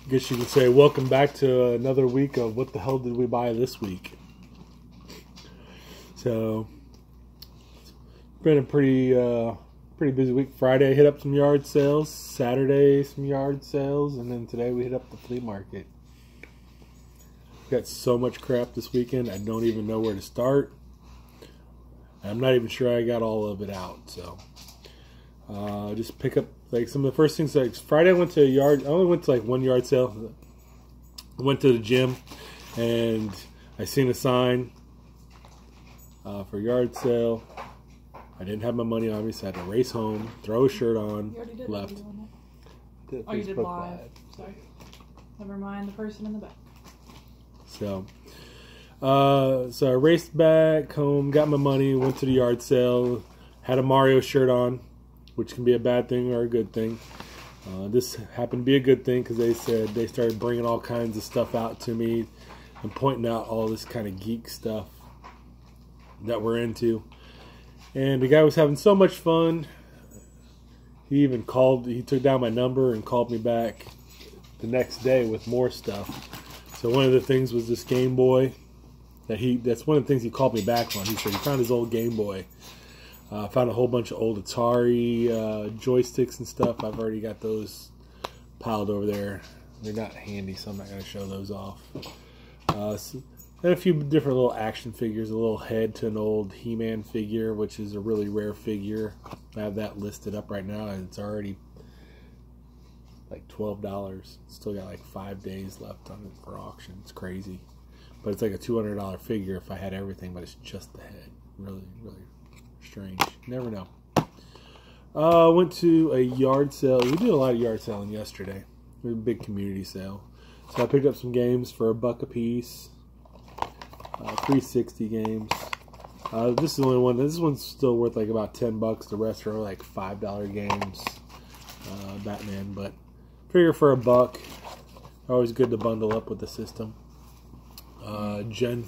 I guess you could say welcome back to another week of what the hell did we buy this week. So it's been a pretty busy week. Friday hit up some yard sales, Saturday some yard sales, and then today we hit up the flea market. Got so much crap this weekend I don't even know where to start. I'm not even sure I got all of it out, so just pick up like some of the first things. Like Friday I went to a yard. I only went to like one yard sale. I went to the gym and I seen a sign for yard sale. I didn't have my money on me, so I had to race home, throw a shirt on, left. Oh, you did live. Sorry. Never mind the person in the back. So I raced back home, got my money, went to the yard sale, had a Mario shirt on, which can be a bad thing or a good thing. This happened to be a good thing because they said they started bringing all kinds of stuff out to me and pointing out all this kind of geek stuff that we're into. And the guy was having so much fun. He even called, he took down my number and called me back the next day with more stuff. So one of the things was this Game Boy. That's one of the things he called me back on. He said he found his old Game Boy. Found a whole bunch of old Atari joysticks and stuff. I've already got those piled over there. They're not handy, so I'm not going to show those off. And a few different little action figures. A little head to an old He-Man figure, which is a really rare figure. I have that listed up right now, and it's already like $12. Still got like 5 days left on it for auction. It's crazy. But it's like a $200 figure if I had everything, but it's just the head. Really, really strange. Never know. Went to a yard sale. We did a lot of yard selling yesterday. It was a big community sale. So I picked up some games for $1 a piece. 360 games. This is the only one. This one's still worth like about $10. The rest are like $5 games. Batman, but figure for $1. Always good to bundle up with the system. Jen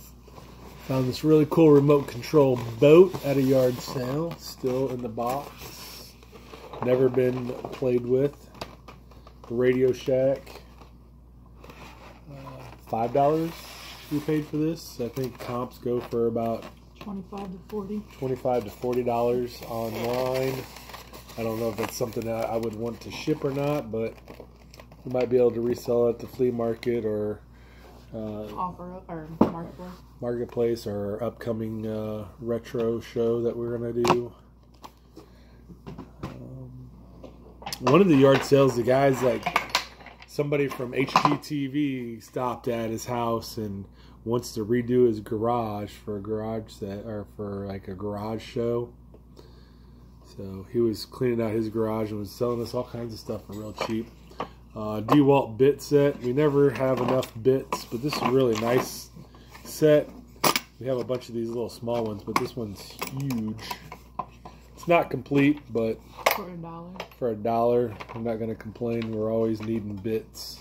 found this really cool remote control boat at a yard sale. Still in the box. Never been played with. Radio Shack. $5 we paid for this. I think comps go for about $25 to $40. $25 to $40 online. I don't know if that's something that I would want to ship or not, but we might be able to resell it at the flea market or Offer up or marketplace or upcoming retro show that we're gonna do. One of the yard sales, the guy's like somebody from HGTV stopped at his house and wants to redo his garage for a garage set or for like a garage show. So he was cleaning out his garage and was selling us all kinds of stuff for real cheap. DeWalt bit set. We never have enough bits, but this is a really nice set. We have a bunch of these little small ones, but this one's huge. It's not complete, but for $1. For $1, I'm not going to complain. We're always needing bits.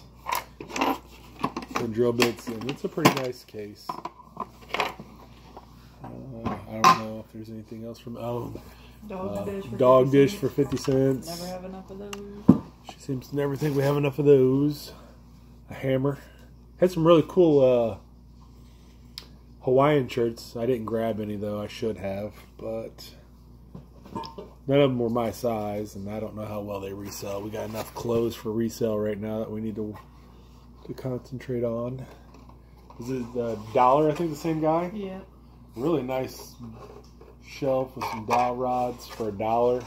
Some drill bits, and it's a pretty nice case. I don't know if there's anything else from dog dish for 50 cents. Never have enough of those. She seems to never think we have enough of those. A hammer. Had some really cool Hawaiian shirts. I didn't grab any though. I should have, but none of them were my size, and I don't know how well they resell. We got enough clothes for resale right now that we need to concentrate on. Is it $1? I think the same guy. Yeah. Really nice shelf with some dowel rods for $1.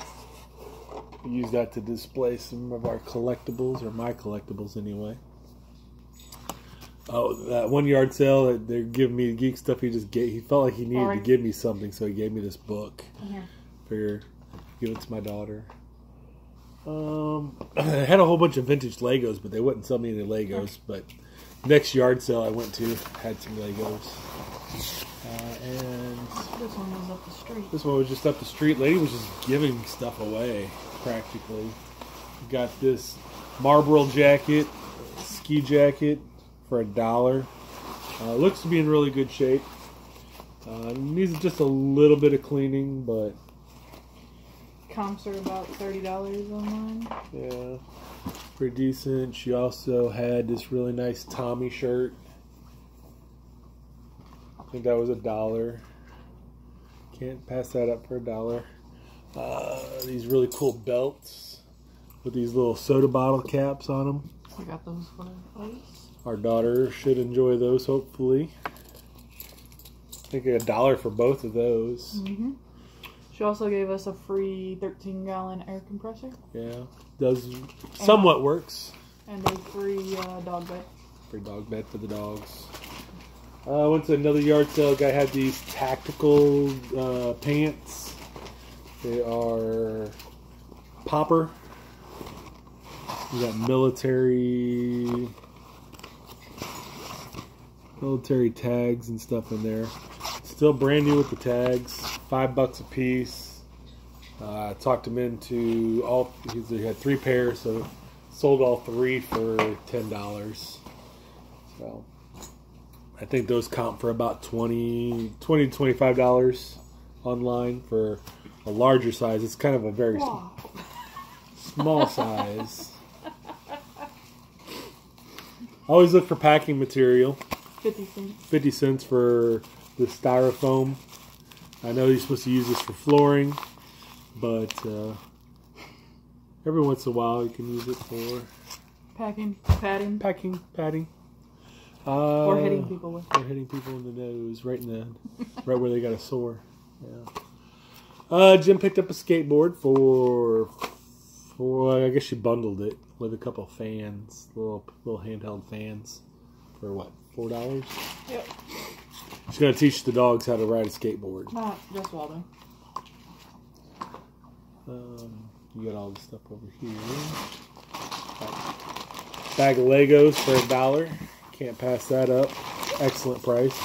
We use that to display some of our collectibles, or my collectibles anyway. Oh, that one yard sale that they're giving me geek stuff. He felt like he needed to give me something, so he gave me this book. Yeah. Figure, give it to my daughter. I had a whole bunch of vintage Legos, but they wouldn't sell me any Legos. But next yard sale I went to had some Legos. And this one was up the street. This one was just up the street. Lady was just giving stuff away, practically. Got this Marlboro jacket, ski jacket for $1. Looks to be in really good shape. Needs just a little bit of cleaning, but comps are about $30 online. Yeah. Pretty decent. She also had this really nice Tommy shirt. I think that was $1. Can't pass that up for $1. These really cool belts with these little soda bottle caps on them. We got those for us. Our daughter should enjoy those, hopefully. I think $1 for both of those. Mm-hmm. She also gave us a free 13-gallon air compressor. Yeah, does somewhat works. And a free dog bed. Free dog bed for the dogs. Went to another yard sale. Guy had these tactical pants. They are popper. You got military tags and stuff in there. Still brand new with the tags. $5 a piece. Talked him into all. He had 3 pairs, so sold all 3 for $10. So I think those comp for about $20 to $25 online for a larger size. It's kind of a very small size. Always look for packing material. 50 cents. 50 cents for the styrofoam. I know you're supposed to use this for flooring, but every once in a while you can use it for padding. Padding. Or hitting people with. Or hitting people in the nose, right where they got a sore. Yeah. Jim picked up a skateboard for I guess she bundled it with a couple of fans, little handheld fans, for what, $4? Yep. She's gonna teach the dogs how to ride a skateboard. Not just Waldo. You got all the stuff over here. Bag of Legos for $1. Can't pass that up. Excellent price.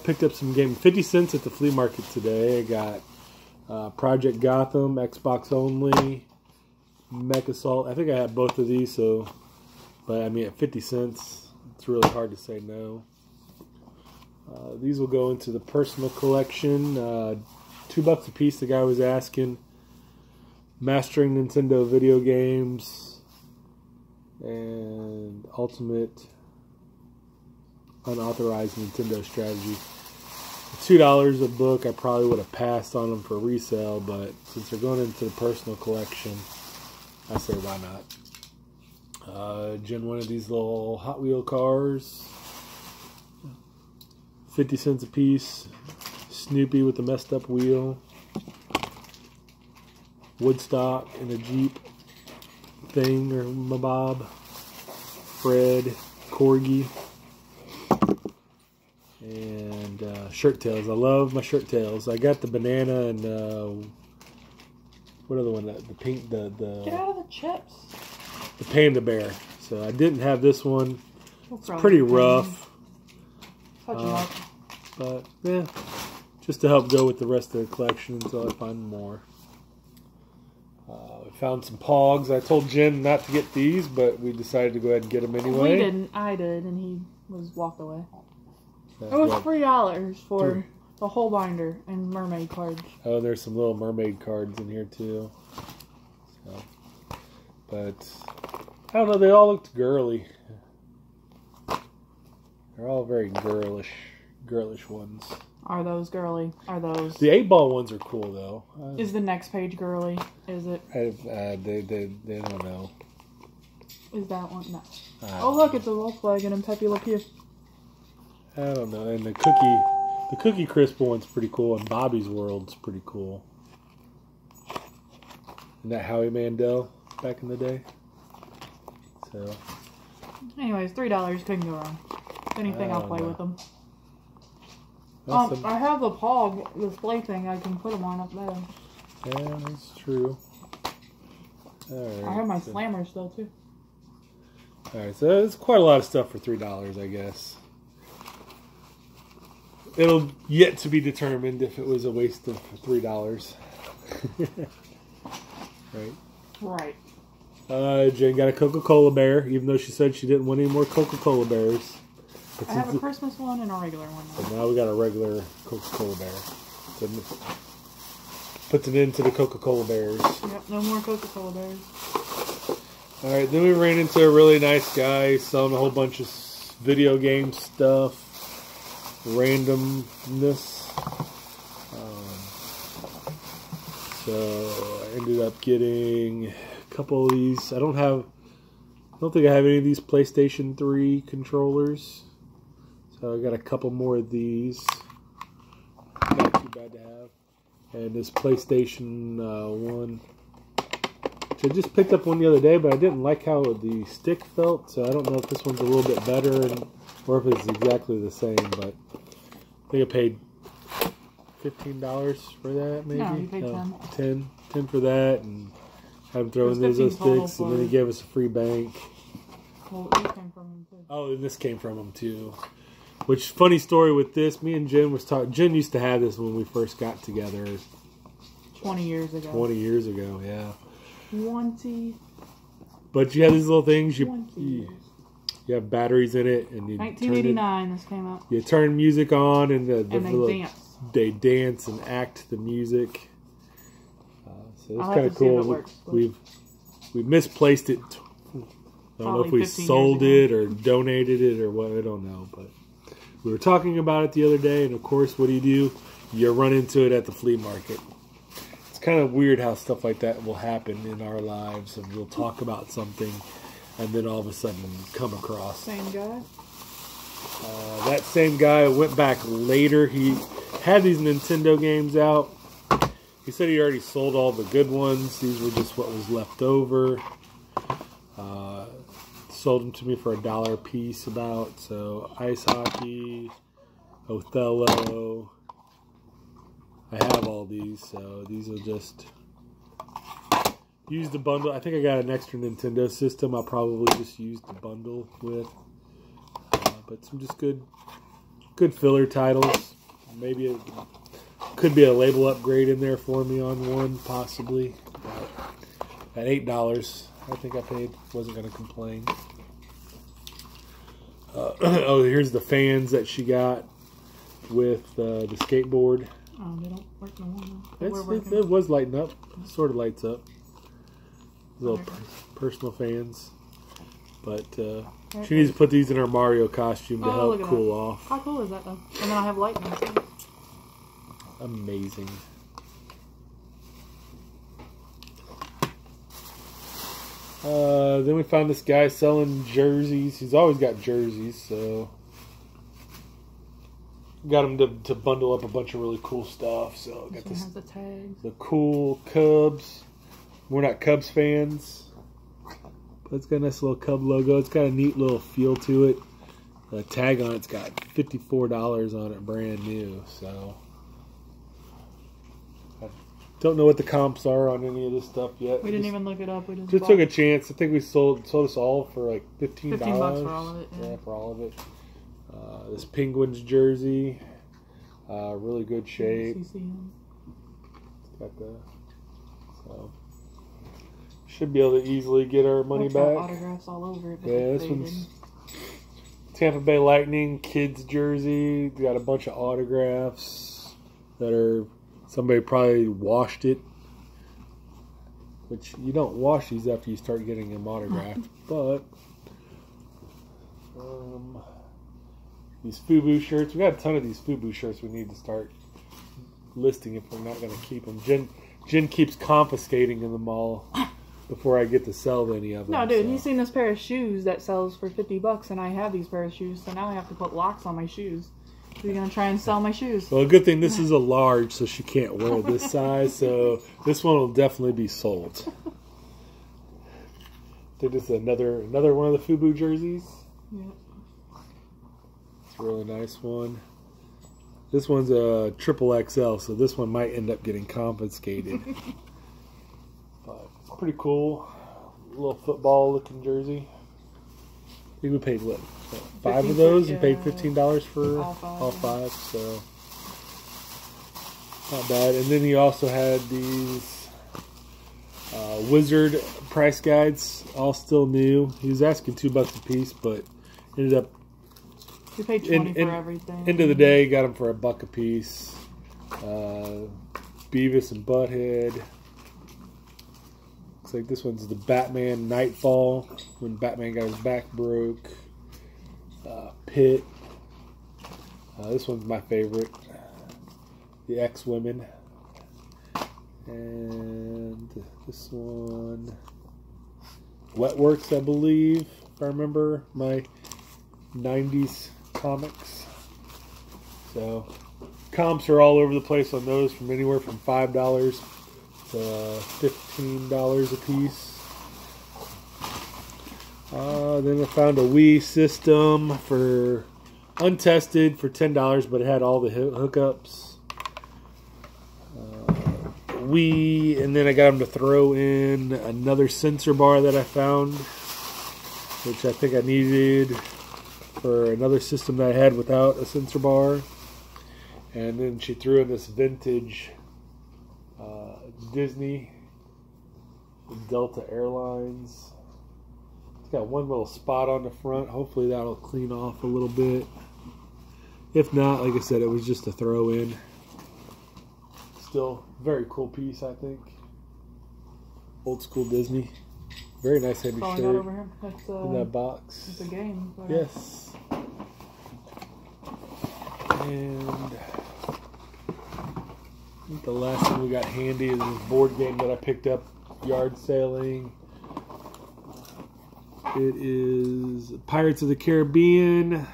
Picked up some game 50 cents at the flea market today. I got Project Gotham, Xbox only, Mech Assault. I think I had both of these, but I mean at 50 cents, it's really hard to say no. These will go into the personal collection. $2 a piece, the guy was asking. Mastering Nintendo video games and Ultimate Unauthorized Nintendo Strategy. $2 a book. I probably would have passed on them for resale, but since they're going into the personal collection, I say why not. Jen wanted these little Hot Wheel cars. 50 cents a piece. Snoopy with the messed up wheel. Woodstock in a Jeep thing or mabob. Fred, Corgi, and shirt tails. I love my shirt tails. I got the banana and what other one? The pink. Get out of the chips. The panda bear. So I didn't have this one. It's pretty rough. But yeah, just to help go with the rest of the collection until I find more. We found some Pogs. I told Jen not to get these, but we decided to go ahead and get them anyway. We didn't. I did, and he walked away. It was $3 for the whole binder and mermaid cards. Oh, there's some little mermaid cards in here too. So, but I don't know. They all looked girly. They're all very girlish ones. Are those girly? Are those? The 8-ball ones are cool though. Is the next page girly? Is it? They don't know. Is that one? No. Oh look, it's a Volkswagen and Pepe Le Pew. I don't know. And the Cookie Crisp one's pretty cool, and Bobby's World's pretty cool. And that Howie Mandel back in the day. So. Anyways, $3 couldn't go wrong. If anything, I'll play with them. I have the Pog display thing. I can put them on up there. Yeah, that's true. Alright, I have my slammers still too. Alright, so it's quite a lot of stuff for $3, I guess. It'll yet to be determined if it was a waste of $3. Right. Jen got a Coca-Cola bear, even though she said she didn't want any more Coca-Cola bears. I have a Christmas one and a regular one. So now we got a regular Coca-Cola bear. puts an end to the Coca-Cola bears. Yep, no more Coca-Cola bears. Alright, then we ran into a really nice guy selling a whole bunch of video game stuff. Randomness. So I ended up getting a couple of these. I don't think I have any of these PlayStation 3 controllers. So I got a couple more of these. Not too bad to have. And this PlayStation 1. I just picked up one the other day, but I didn't like how the stick felt, so I don't know if this one's a little bit better or if it's exactly the same, but I think I paid $15 for that, maybe? No, you paid $10. $10 for that, and had him throw in those sticks, and then he gave us a free bank. Well, these came from him, too. Oh, and this came from him, too. Which, funny story with this, me and Jen was talking. Jen used to have this when we first got together. 20 years ago. 20 years ago, yeah. 20. But you have these little things. You have batteries in it, and you 1989. This came out. You turn music on, and they dance and act the music. So it's kind of cool. We misplaced it. I don't know if we sold it or donated it or what. I don't know, but we were talking about it the other day, and of course, what do? You run into it at the flea market. Kind of weird how stuff like that will happen in our lives, and we'll talk about something and then all of a sudden come across same guy. That same guy went back later. He had these Nintendo games out. He said he already sold all the good ones. These were just what was left over. Sold them to me for $1 a piece about. So Ice Hockey, Othello. I have all these, so these will just use the bundle. I think I got an extra Nintendo system. I'll probably just use the bundle with, but some just good filler titles. Maybe it could be a label upgrade in there for me on one, possibly. But at $8, I think I paid. Wasn't going to complain. Oh, here's the fans that she got with the skateboard. Oh, they don't work no more. It was lighting up. It sort of lights up. Little personal fans. But she needs to put these in her Mario costume to help cool off. How cool is that, though? And then I have lightning, too. Amazing. Then we found this guy selling jerseys. He's always got jerseys, so got him to bundle up a bunch of really cool stuff. So got this, the tags. The cool Cubs. We're not Cubs fans, but it's got a nice little Cub logo. It's got a neat little feel to it. The tag on it's got $54 on it, brand new. So I don't know what the comps are on any of this stuff yet. We didn't even look it up. We just took a chance. I think we sold us all for like $15. $15 for all of it. Yeah, for all of it. This Penguins jersey, really good shape. It's got the should be able to easily get our money back. Autographs all over it. Yeah, this one's Tampa Bay Lightning kids jersey. Got a bunch of autographs that are somebody probably washed it, which you don't wash these after you start getting them autographed, but. These FUBU shirts. We got a ton of these FUBU shirts we need to start listing if we're not going to keep them. Jen keeps confiscating them all before I get to sell any of them. No, dude, he's seen this pair of shoes that sells for $50, and I have these pair of shoes, so now I have to put locks on my shoes. So you're going to try and sell my shoes. Well, a good thing this is a large, so she can't wear this size, so this one will definitely be sold. I think this is another one of the FUBU jerseys. Yeah. It's a really nice one. This one's a triple XL, so this one might end up getting confiscated. But it's pretty cool. A little football-looking jersey. I think we paid, what, 5 of those and paid $15 for all five, so not bad. And then he also had these Wizard price guides, all still new. He was asking $2 a piece, but ended up we paid $20 for everything. End of the day, got them for $1 a piece. Beavis and Butthead. Looks like this one's the Batman Nightfall, when Batman got his back broke. Pit. This one's my favorite. The X-Women. And this one, Wetworks, I believe, if I remember my 90s comics. So comps are all over the place on those, from anywhere from $5 to $15 a piece. Then I found a Wii system for untested for $10, but it had all the hookups. Wii, and then I got them to throw in another sensor bar that I found, which I think I needed for another system that I had without a sensor bar. And then she threw in this vintage Disney Delta Airlines. It's got one little spot on the front. Hopefully that'll clean off a little bit. If not, like I said, it was just a throw in. Still very cool piece, I think. Old school Disney. Very nice heavy shirt over here. That's, in that box. It's a game. But yes. And I think the last thing we got handy is this board game that I picked up yard sailing. It is Pirates of the Caribbean,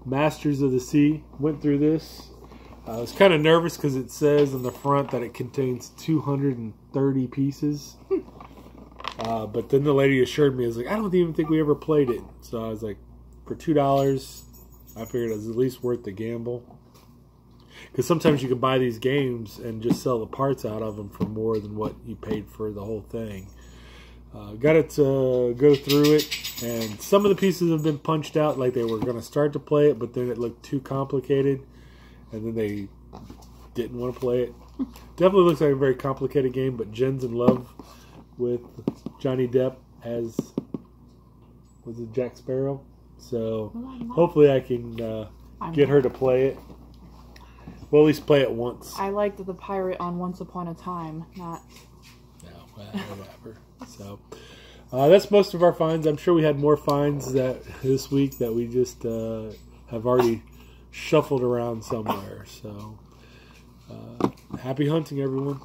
Masters of the Sea. Went through this. I was kind of nervous because it says on the front that it contains 230 pieces. But then the lady assured me, I was like, I don't even think we ever played it. So I was like, for $2, I figured it was at least worth the gamble. Because sometimes you can buy these games and just sell the parts out of them for more than what you paid for the whole thing. Got it to go through it, and some of the pieces have been punched out like they were going to start to play it, but then it looked too complicated. And then they didn't want to play it. Definitely looks like a very complicated game, but Jen's in love with Johnny Depp as, was it Jack Sparrow? So hopefully I can get her to play it. We'll at least play it once. I liked the pirate on Once Upon a Time, not... No, whatever. So that's most of our finds. I'm sure we had more finds this week that we just have already shuffled around somewhere. So happy hunting, everyone.